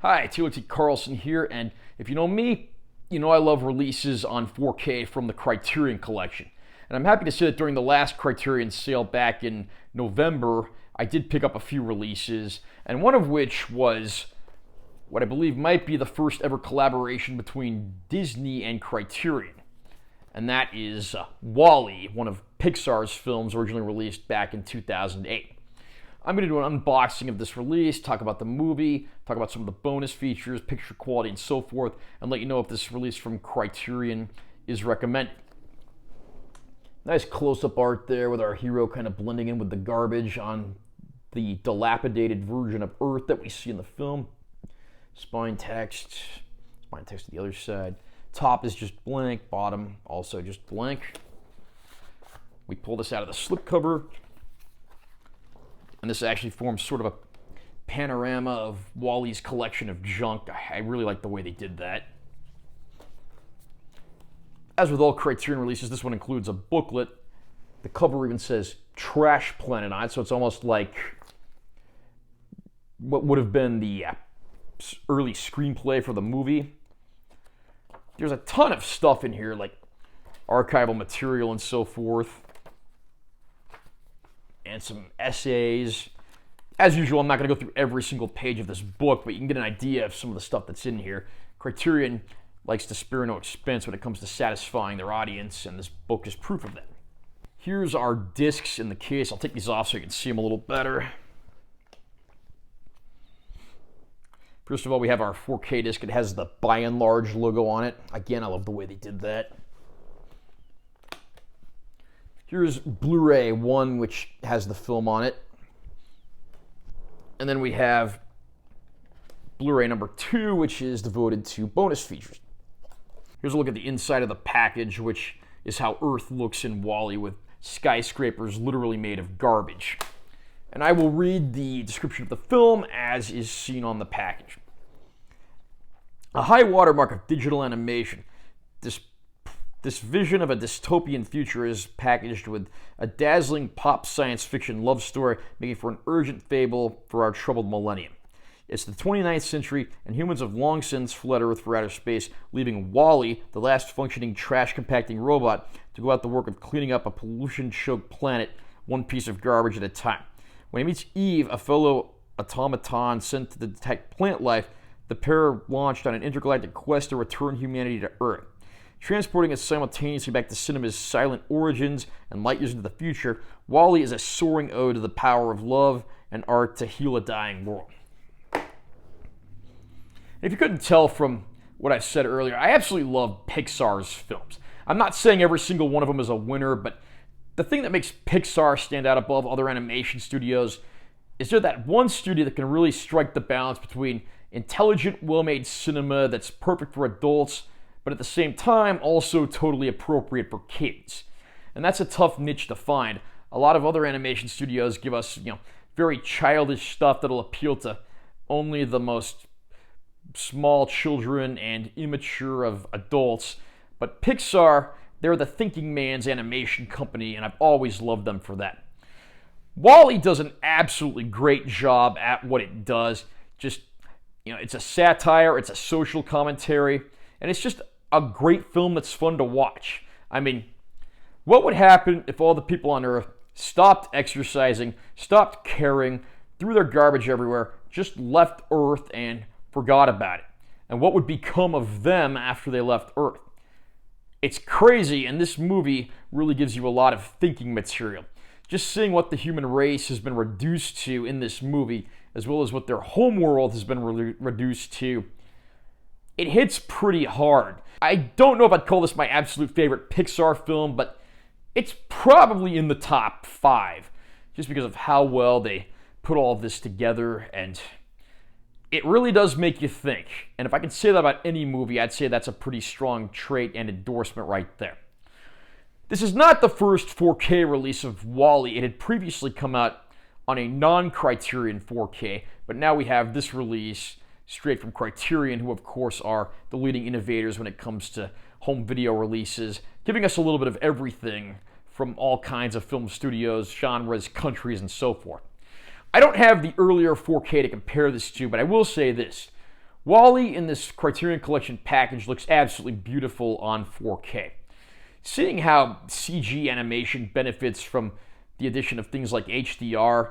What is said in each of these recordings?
Hi, T.O.T. Carlson here, and if you know me, you know I love releases on 4K from the Criterion Collection. And I'm happy to say that during the last Criterion sale back in November, I did pick up a few releases, and one of which was what I believe might be the first ever collaboration between Disney and Criterion. And that is WALL-E, one of Pixar's films originally released back in 2008. I'm going to do an unboxing of this release, talk about the movie, talk about some of the bonus features, picture quality, and so forth, and let you know if this release from Criterion is recommended. Nice close-up art there with our hero kind of blending in with the garbage on the dilapidated version of Earth that we see in the film. Spine text to the other side. Top is just blank, bottom also just blank. We pull this out of the slipcover. And this actually forms sort of a panorama of WALL-E's collection of junk. I really like the way they did that. As with all Criterion releases, this one includes a booklet. The cover even says Trash Planet on it, so it's almost like what would have been the early screenplay for the movie. There's a ton of stuff in here, like archival material and so forth. And some essays. As usual, I'm not going to go through every single page of this book, but you can get an idea of some of the stuff that's in here. Criterion likes to spare no expense when it comes to satisfying their audience, and this book is proof of that. Here's our discs in the case. I'll take these off so you can see them a little better. First of all, we have our 4K disc. It has the By and Large logo on it. Again, I love the way they did that. Here's Blu-ray 1, which has the film on it. And then we have Blu-ray number 2, which is devoted to bonus features. Here's a look at the inside of the package, which is how Earth looks in WALL-E, with skyscrapers literally made of garbage. And I will read the description of the film as is seen on the package. A high watermark of digital animation. This vision of a dystopian future is packaged with a dazzling pop science fiction love story, making for an urgent fable for our troubled millennium. It's the 29th century, and humans have long since fled Earth for outer space, leaving WALL-E, the last functioning trash-compacting robot, to go out the work of cleaning up a pollution-choked planet, one piece of garbage at a time. When he meets Eve, a fellow automaton sent to detect plant life, the pair are launched on an intergalactic quest to return humanity to Earth. Transporting us simultaneously back to cinema's silent origins and light years into the future, WALL-E is a soaring ode to the power of love and art to heal a dying world. If you couldn't tell from what I said earlier, I absolutely love Pixar's films. I'm not saying every single one of them is a winner, but the thing that makes Pixar stand out above other animation studios is they're that one studio that can really strike the balance between intelligent, well-made cinema that's perfect for adults, but at the same time, also totally appropriate for kids. And that's a tough niche to find. A lot of other animation studios give us, very childish stuff that'll appeal to only the most small children and immature of adults. But Pixar, they're the thinking man's animation company, and I've always loved them for that. WALL-E does an absolutely great job at what it does. Just, it's a satire, it's a social commentary, and it's just a great film that's fun to watch. I mean, what would happen if all the people on Earth stopped exercising, stopped caring, threw their garbage everywhere, just left Earth and forgot about it? And what would become of them after they left Earth? It's crazy, and this movie really gives you a lot of thinking material. Just seeing what the human race has been reduced to in this movie, as well as what their home world has been reduced to, it hits pretty hard. I don't know if I'd call this my absolute favorite Pixar film, but it's probably in the top 5, just because of how well they put all of this together, and it really does make you think. And if I could say that about any movie, I'd say that's a pretty strong trait and endorsement right there. This is not the first 4K release of WALL-E. It had previously come out on a non-Criterion 4K, but now we have this release straight from Criterion, who of course are the leading innovators when it comes to home video releases, giving us a little bit of everything from all kinds of film studios, genres, countries, and so forth. I don't have the earlier 4K to compare this to, but I will say this. WALL-E in this Criterion Collection package looks absolutely beautiful on 4K. Seeing how CG animation benefits from the addition of things like HDR,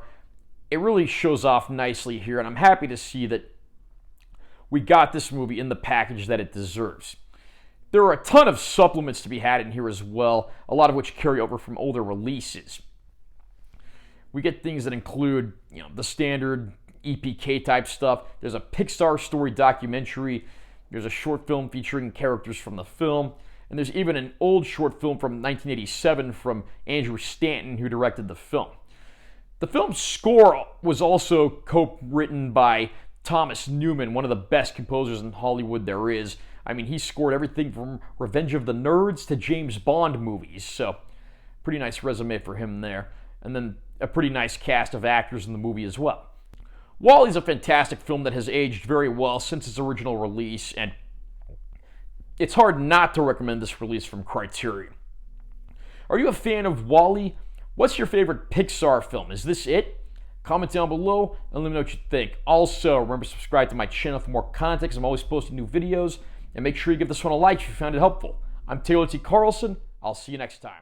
it really shows off nicely here, and I'm happy to see that we got this movie in the package that it deserves. There are a ton of supplements to be had in here as well, a lot of which carry over from older releases. We get things that include, the standard EPK type stuff. There's a Pixar story documentary. There's a short film featuring characters from the film. And there's even an old short film from 1987 from Andrew Stanton, who directed the film. The film's score was also co-written by Thomas Newman, one of the best composers in Hollywood there is. I mean, he scored everything from Revenge of the Nerds to James Bond movies, so pretty nice resume for him there. And then a pretty nice cast of actors in the movie as well. WALL-E's a fantastic film that has aged very well since its original release, and it's hard not to recommend this release from Criterion. Are you a fan of WALL-E? What's your favorite Pixar film? Is this it? Comment down below and let me know what you think. Also, remember to subscribe to my channel for more content because I'm always posting new videos. And make sure you give this one a like if you found it helpful. I'm Taylor T. Carlson. I'll see you next time.